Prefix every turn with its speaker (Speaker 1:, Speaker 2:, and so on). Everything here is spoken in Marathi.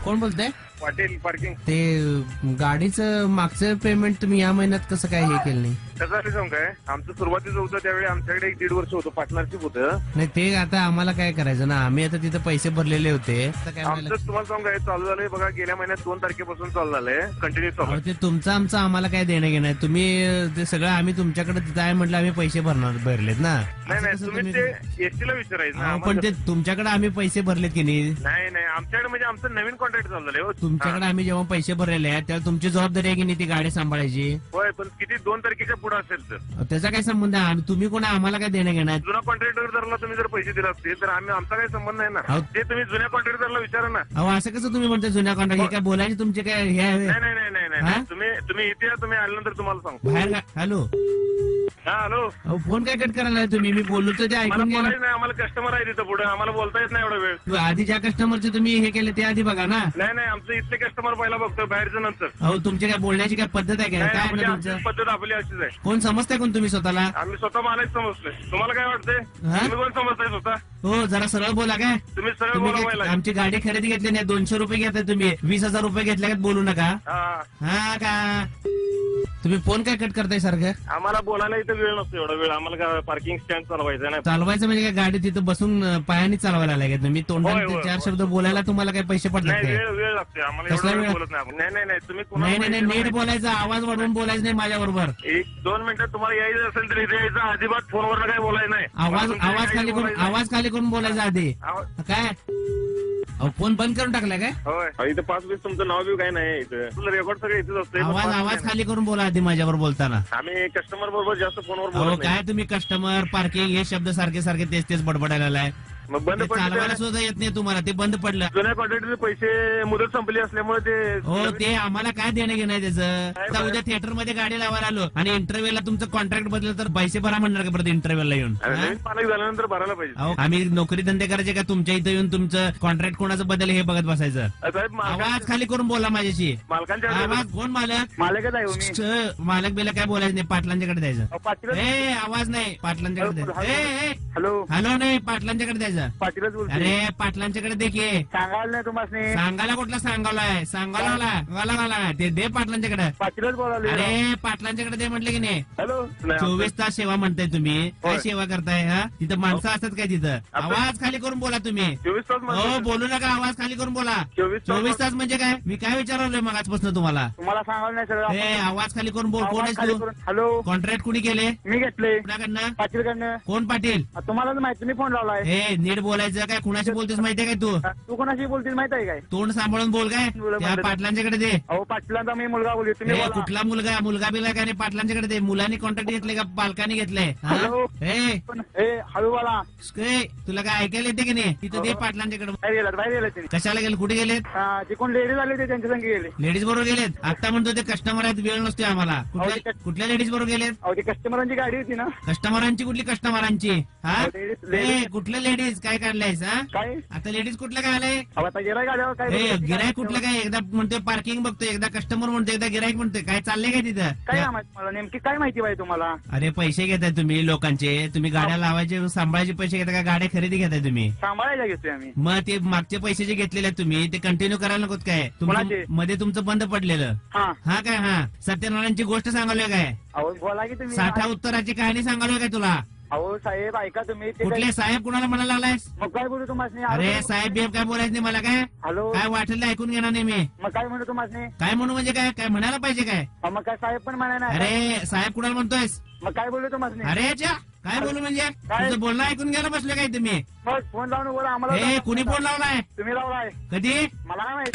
Speaker 1: कोण बोलतंय?
Speaker 2: पाटील पार्किंग.
Speaker 1: ते गाडीचं मागचं पेमेंट तुम्ही या महिन्यात कसं काय हे केलं नाही?
Speaker 2: कसं सांग काय, आमचं सुरुवातीचं होतं त्यावेळी आमच्याकडे 1.5 वर्ष होतं, पार्टनरशिप होतं.
Speaker 1: नाही ते आता आम्हाला काय करायचं ना, आम्ही आता तिथे पैसे भरलेले होते. आता काय
Speaker 2: आमचं
Speaker 1: व्हायला?
Speaker 2: तुम्हाला सांग काय चालू झालंय बघा, गेल्या महिन्यात 2 तारखेपासून चालू झालंय, कंटिन्यू चालू
Speaker 1: अहो,
Speaker 2: आहे.
Speaker 1: ते तुमचं आमचं आम्हाला काय देणं घेणं आहे? तुम्ही ते सगळं आम्ही तुमच्याकडे तिथं आहे म्हटलं, आम्ही पैसे भरलेत ना.
Speaker 2: नाही
Speaker 1: असं
Speaker 2: नाही,
Speaker 1: कसं
Speaker 2: तुम्ही ते एसटीला विचारायचं ना.
Speaker 1: अहो, पण ते तुमच्याकडे आम्ही पैसे भरलेत की नाही?
Speaker 2: नाही नाही, आमच्याकडे म्हणजे आमचं नवीन कॉन्ट्रॅक्ट चालू झालंय हो.
Speaker 1: तुमच्याकडे आम्ही जेव्हा पैसे भरलेले आहेत त्यावेळेला तुमची जबाबदारी आहे की नाही ती गाडी सांभाळायची?
Speaker 2: होय, पण किती 2 तारखेच्या पुढे असेल तर
Speaker 1: त्याचा काय संबंध आहे? तुम्ही कोण आहे? आम्हाला काय देणं घेणं आहे?
Speaker 2: जुना कॉन्ट्रॅक्टरला तुम्ही जर पैसे दिले असतील तर आमचा काही संबंध नाही ना.
Speaker 1: अहो.
Speaker 2: ते तुम्ही जुन्या कॉन्ट्रॅक्टरला विचारा ना.
Speaker 1: अहो असं कसं तुम्ही म्हणता जुन्या कॉन्ट्रॅक्ट? हे काय बोलायचे तुमचे काय हे आहे?
Speaker 2: नाही नाही नाही नाही
Speaker 1: हा?
Speaker 2: नाही, तुम्ही इथे या, तुम्ही आल्यानंतर तुम्हाला सांगतो.
Speaker 1: बाहेर का? हॅलो,
Speaker 2: हा हॅलो.
Speaker 1: अहो फोन काय कट करायला तुम्ही? मी बोललो तर ते
Speaker 2: मला
Speaker 1: ऐकून घ्या
Speaker 2: बोलायचं नाही, आम्हाला कस्टमर आहे तिथं पुढे, आम्हाला बोलता येत नाही एवढा वेळ.
Speaker 1: ना. आधी ज्या कस्टमरचे तुम्ही हे केले ते आधी बघा ना.
Speaker 2: नाही नाही, आमचं इथले कस्टमर पहिला बघतो, बाहेरचं नंतर.
Speaker 1: अहो तुमची काय बोलण्याची काय पद्धत आहे काय?
Speaker 2: नाही
Speaker 1: काय
Speaker 2: नाही,
Speaker 1: आपलं
Speaker 2: म्हणजे
Speaker 1: तुमचं?
Speaker 2: आमची पद्धत आपली अशीच आहे.
Speaker 1: कोण समजताय कोण तुम्ही स्वतःला?
Speaker 2: आम्ही स्वतः मालाच समजतोय. तुम्हाला काय वाटतंय?
Speaker 1: हा?
Speaker 2: तुम्ही कोण समजताय स्वतः?
Speaker 1: हो जरा सरळ बोला काय.
Speaker 2: तुम्ही सरळ
Speaker 1: तुम्ही
Speaker 2: बोला
Speaker 1: काय
Speaker 2: पहिला.
Speaker 1: आमची गाडी खरेदी घेतली नाही, 200 रुपये घेताय तुम्ही, 20,000 रुपये घेतल्या का बोलू नका.
Speaker 2: हा,
Speaker 1: हा का? तुम्ही फोन काय कट करताय सारखं?
Speaker 2: आम्हाला बोलायला इथं वेळ नसतो एवढा वेळ. आम्हाला काय पार्किंग स्टँड चालवायचं नाही.
Speaker 1: चालवायचं म्हणजे काय गाडी तिथं बसून पायाने चालवायला लागेल तुम्ही? तोंडाने
Speaker 2: होय,
Speaker 1: ते 4
Speaker 2: होय.
Speaker 1: शब्द बोलायला तुम्हाला काय पैसे पडतात
Speaker 2: नाही,
Speaker 1: काय?
Speaker 2: वेळ लागते आम्हाला,
Speaker 1: कसला
Speaker 2: एवढा वेळ
Speaker 1: वेळ?
Speaker 2: बोलत नाही आपण. नाही नाही नाही, तुम्ही
Speaker 1: नाही नाही
Speaker 2: कोणाला
Speaker 1: नीट बोलायचं, आवाज वाढवून बोलायचं नाही माझ्या बरोबर.
Speaker 2: 1-2 मिनिटं तुम्हाला यायचं असेल तर इथे यायचं, अजिबात फोनवर काय बोलायचं नाही.
Speaker 1: आवाज
Speaker 2: तुमच्या
Speaker 1: आवाज
Speaker 2: काही
Speaker 1: खाली करून
Speaker 2: बोलायचं नाही.
Speaker 1: आवाज खाली करून बोलायचं आधी. काय? अहो फोन बंद करून टाकलाय काय?
Speaker 2: होय, इथं 5-20 तुमचं नाव बी काय नाही इथं. तुला रेकॉर्ड सगळं इथंच असतंय.
Speaker 1: आवाज खाली करून बोला आधी माझ्यावर बोलताना.
Speaker 2: आम्ही कस्टमर बरोबर जास्त फोनवर
Speaker 1: अहो
Speaker 2: बोलत नाही.
Speaker 1: काय तुम्ही कस्टमर पार्किंग हे शब्द सारखे सारखे तेच तेच बडबडायला आलाय.
Speaker 2: मग बंद
Speaker 1: ते
Speaker 2: पडलं.
Speaker 1: चालवायला सुद्धा येत नाही तुम्हाला, ते बंद पडलं.
Speaker 2: जुन्या कॉन्ट्रॅक्टरचे पैसे मुदत संपली असल्यामुळे ते
Speaker 1: हो ते आम्हाला काय देणं घेणं आहे त्याचं? आता उद्या थिएटर मध्ये गाडी लावायला आलो आणि इंटरव्ह्यूला तुमचं कॉन्ट्रॅक्ट बदललं तर पैसे भरा म्हणणार का परत इंटरव्ह्यूला येऊन?
Speaker 2: अरे,
Speaker 1: हा?
Speaker 2: नवीन मालक झाल्यानंतर भरायला पाहिजे.
Speaker 1: अहो आम्ही नोकरी धंदे करायचे का तुमच्या इथं येऊन तुमचं कॉन्ट्रॅक्ट कोणाचं बदल हे बघत बसायचं?
Speaker 2: साहेब
Speaker 1: आवाज खाली करून बोला माझ्याशी.
Speaker 2: मालकांच्या
Speaker 1: आवाज कोण मालक?
Speaker 2: मालकच आहे हो मी.
Speaker 1: मालक बिलक काय बोलायचं नाही, पाटलांच्याकडे द्यायचं.
Speaker 2: अहो, पाटीलच
Speaker 1: ए आवाज नाही, पाटलांच्याकडे द्यायचं.
Speaker 2: हॅलो
Speaker 1: हॅलो नाही, पाटलांच्याकडे द्यायचं.
Speaker 2: पाटीलच बोलतो.
Speaker 1: अरे पाटलांच्याकडे दे की.
Speaker 2: सांगायला नाही तुम्हाला.
Speaker 1: सांगायला कुठला सांगावलाय? सांगायला वाला ते दे पाटलांच्याकडे.
Speaker 2: पाटीलच बोलावले.
Speaker 1: अरे पाटलांच्याकडे दे म्हटलं की नाही?
Speaker 2: हॅलो
Speaker 1: 24 तास सेवा म्हणताय तुम्ही, काय
Speaker 2: होय.
Speaker 1: सेवा करताय? हा तिथं माणसं असतात काय तिथं? आवाज खाली करून बोला तुम्ही.
Speaker 2: 24 तास
Speaker 1: हो
Speaker 2: म्हणतो.
Speaker 1: बोलू नका, आवाज खाली करून बोला.
Speaker 2: 24
Speaker 1: तास म्हणजे काय? मी काय विचारलोय मग आजपासून तुम्हाला?
Speaker 2: तुम्हाला सांगायला नाही सगळं.
Speaker 1: ए आवाज खाली करून बोल. कोण आहेस
Speaker 2: खाली
Speaker 1: तू?
Speaker 2: करून. हॅलो
Speaker 1: कॉन्ट्रॅक्ट कुणी केले?
Speaker 2: मी घेतले
Speaker 1: कुणाकडनं?
Speaker 2: पाटीलकडनं.
Speaker 1: कोण पाटील?
Speaker 2: तुम्हालाच माहिती, तुम्ही फोन लावलाय.
Speaker 1: हे नीट बोलायचं काय? कुणाशी बोलतोस माहितीये काय तू?
Speaker 2: तू कोणाशी बोलतील माहित आहे काय?
Speaker 1: तोंड सांभाळून बोल काय? त्या पाटलांच्याकडे दे.
Speaker 2: अहो पाटलांचा मी मुलगा बोलतो, तुम्ही
Speaker 1: ए,
Speaker 2: बोला.
Speaker 1: कुठला मुलगा बिला काय नाही, पाटलांच्याकडे दे. मुलांनी कॉन्ट्रॅक्ट घेतले का पालकांनी घेतलंय? हा?
Speaker 2: हॅलो.
Speaker 1: ए,
Speaker 2: पण ए हळू बोला.
Speaker 1: ए, तुला काय ऐकायला येते की नाही? तिथं दे पाटलांच्याकडे.
Speaker 2: बाहेर गेला ते.
Speaker 1: कशाला गेले? कुठे गेलेत?
Speaker 2: जे कोण लेडीज आले ते त्यांच्या संग गेले.
Speaker 1: लेडीज बरोबर गेलेत? आता म्हणतो ते कस्टमर आहेत, वेळ नसतोय आम्हाला. कुठल्या लेडीज बरोबर गेलेत?
Speaker 2: अहो ती कस्टमरांची गाडी होती ना.
Speaker 1: कस्टमरांची कुठली कस्टमरांची? हा
Speaker 2: लेडीज-
Speaker 1: ए, कुठल्या लेडीज काय काढलायस? हा
Speaker 2: काय
Speaker 1: आता लेडीज कुठलं काय आलंय?
Speaker 2: अहो आता गिरायक आल्यावर काय
Speaker 1: ए
Speaker 2: बोलतो?
Speaker 1: गिरायक कुठलं काय? एकदा म्हणतोय पार्किंग बघतोय, एकदा कस्टमर म्हणतोय, एकदा गिरायक म्हणतोय. काय चाललंय काय
Speaker 2: काय
Speaker 1: तिथं?
Speaker 2: माहिती मला, नेमकी काय माहिती पाहिजे तुम्हाला?
Speaker 1: अरे पैसे घेताय तुम्ही लोकांचे, तुम्ही गाड्या लावायचे सांभाळायचे पैसे घेताय का गाड्या खरेदी घेताय तुम्ही?
Speaker 2: सांभाळायला घेतोय आम्ही.
Speaker 1: मग ते मागचे पैसे जे घेतलेले आहेत तुम्ही ते कंटिन्यू करायला नकोत काय?
Speaker 2: कोणाचे?
Speaker 1: मध्ये तुमचं बंद पडलेलं.
Speaker 2: हा
Speaker 1: हा काय? हा सत्यनारायणची गोष्ट सांगालोय काय?
Speaker 2: अहो बोला की तुम्ही.
Speaker 1: साठा उत्तराची कहाणी सांगालोय काय तुला?
Speaker 2: अहो साहेब ऐका तुम्ही ते
Speaker 1: कुठले
Speaker 2: काय-
Speaker 1: साहेब कुणाला म्हणायला लागलायस?
Speaker 2: मग काय बोलू तुम्हाला?
Speaker 1: अरे साहेब बिहेब काय बोलायचं नाही मला काय?
Speaker 2: हॅलो
Speaker 1: काय वाटेल ऐकून घेणार नाही मी.
Speaker 2: मग काय म्हणू तुम्हाला?
Speaker 1: काय म्हणू म्हणजे काय? काय म्हणायला पाहिजे काय?
Speaker 2: मग काय साहेब पण म्हणा ना.
Speaker 1: अरे साहेब कुणाला म्हणतोयस?
Speaker 2: मग काय बोलू तुम्हाला?
Speaker 1: अरे च्या काय बोलू म्हणजे?
Speaker 2: काय?
Speaker 1: तुझं बोलणं ऐकून घ्यायला बसले काय तुम्ही?
Speaker 2: मग फोन लावून बोला
Speaker 1: हे
Speaker 2: आम्हाला.
Speaker 1: कुणी फोन लावलाय?
Speaker 2: तुम्ही लावलाय.
Speaker 1: कधी?
Speaker 2: मला काय माहित.